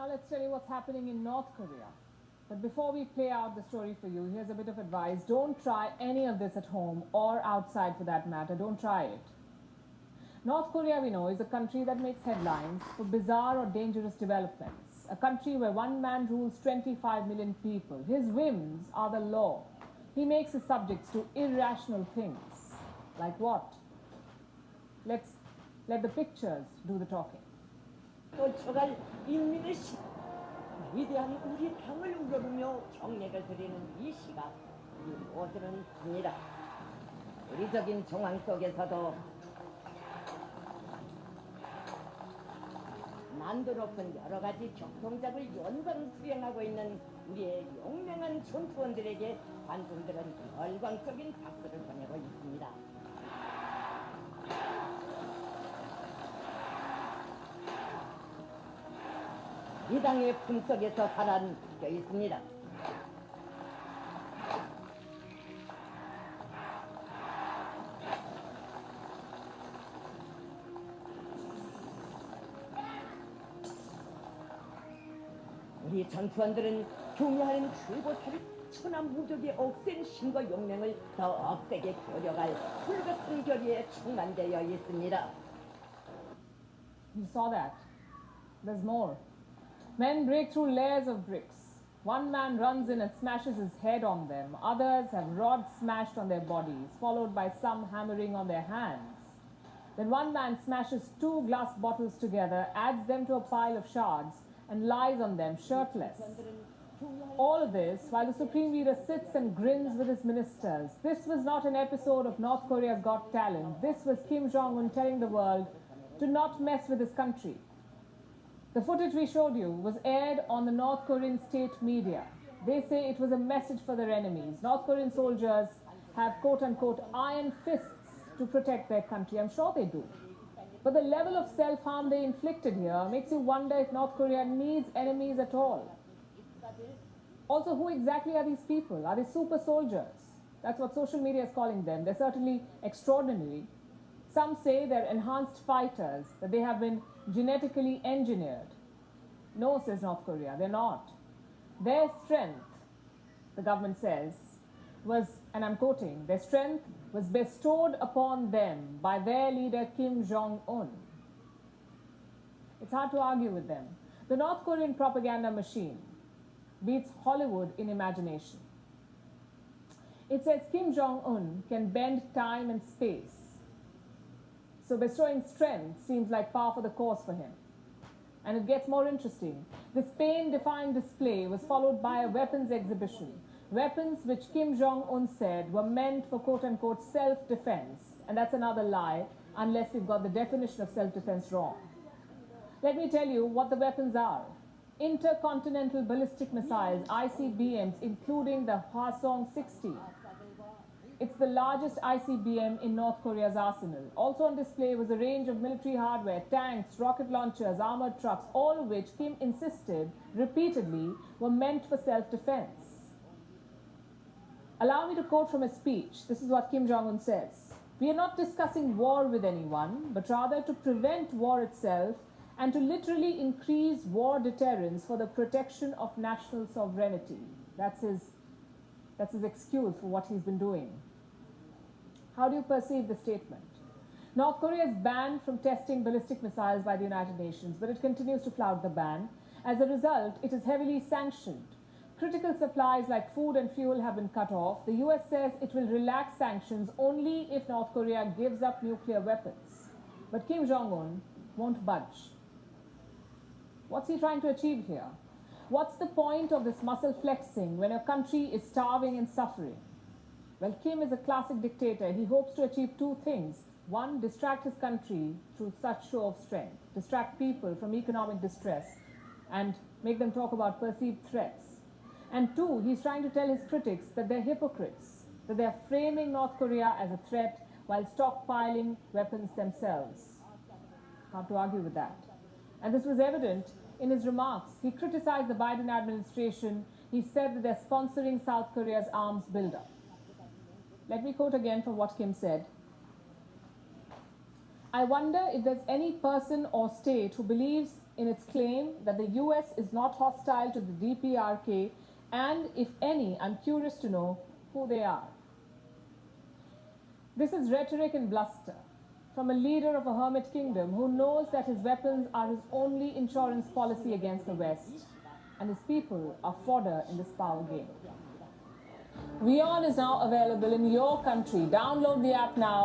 Now let's tell you what's happening in North Korea. But before we play out the story for you, here's a bit of advice. Don't try any of this at home or outside for that matter. Don't try it. North Korea, we know, is a country that makes headlines for bizarre or dangerous developments. A country where one man rules 25 million people. His whims are the law. He makes his subjects do irrational things. Like what? Let's let the pictures do the talking. 쫓아갈 인민의 위대한 우리 당을 우러르며 경례를 드리는 이 시각, 이 모두는 합니다. 의리적인 정황 속에서도 난도 높은 여러 가지 격동작을 연관 수행하고 있는 우리의 용맹한 전투원들에게 관중들은 열광적인 박수를 보내고 있습니다. 이 당의 품속에서 살아있어 있습니다. 우리 전투원들은 경례하는 줄보살이 천하무적의 억센 힘과 용맹을 더 억세게 겨려갈 불같은 결의에 충만되어 있습니다. You saw that. There's more. Men break through layers of bricks. One man runs in and smashes his head on them. Others have rods smashed on their bodies, followed by some hammering on their hands. Then one man smashes 2 glass bottles together, adds them to a pile of shards, and lies on them shirtless. All of this while the Supreme Leader sits and grins with his ministers. This was not an episode of North Korea's Got Talent. This was Kim Jong-un telling the world to not mess with his country. The footage we showed you was aired on the North Korean state media. They say it was a message for their enemies. North Korean soldiers have quote-unquote iron fists to protect their country. I'm sure they do. But the level of self-harm they inflicted here makes you wonder if North Korea needs enemies at all. Also, who exactly are these people? Are they super soldiers? That's what social media is calling them. They're certainly extraordinary. Some say they're enhanced fighters, that they have been genetically engineered. No, says North Korea, they're not. Their strength, the government says, was, and I'm quoting, their strength was bestowed upon them by their leader Kim Jong-un. It's hard to argue with them. The North Korean propaganda machine beats Hollywood in imagination. It says Kim Jong-un can bend time and space. So bestowing strength seems like par for the course for him. And it gets more interesting. This pain-defying display was followed by a weapons exhibition. Weapons which Kim Jong-un said were meant for quote-unquote self-defense. And that's another lie, unless we've got the definition of self-defense wrong. Let me tell you what the weapons are. Intercontinental ballistic missiles, ICBMs, including the Hwasong-60. It's the largest ICBM in North Korea's arsenal. Also on display was a range of military hardware, tanks, rocket launchers, armored trucks, all of which Kim insisted repeatedly were meant for self-defense. Allow me to quote from his speech. This is what Kim Jong-un says. "We are not discussing war with anyone, but rather to prevent war itself and to literally increase war deterrence for the protection of national sovereignty." That's his excuse for what he's been doing. How do you perceive the statement? North Korea is banned from testing ballistic missiles by the United Nations, but it continues to flout the ban. As a result, it is heavily sanctioned. Critical supplies like food and fuel have been cut off. The US says it will relax sanctions only if North Korea gives up nuclear weapons. But Kim Jong-un won't budge. What's he trying to achieve here? What's the point of this muscle flexing when a country is starving and suffering? Well, Kim is a classic dictator. He hopes to achieve 2 things. 1, distract his country through such show of strength, distract people from economic distress and make them talk about perceived threats. And 2, he's trying to tell his critics that they're hypocrites, that they're framing North Korea as a threat while stockpiling weapons themselves. Hard to argue with that. And this was evident in his remarks. He criticized the Biden administration. He said that they're sponsoring South Korea's arms buildup. Let me quote again from what Kim said. I wonder if there's any person or state who believes in its claim that the US is not hostile to the DPRK, and if any, I'm curious to know who they are. This is rhetoric and bluster from a leader of a hermit kingdom who knows that his weapons are his only insurance policy against the West, and his people are fodder in this power game. WION is now available in your country. Download the app now.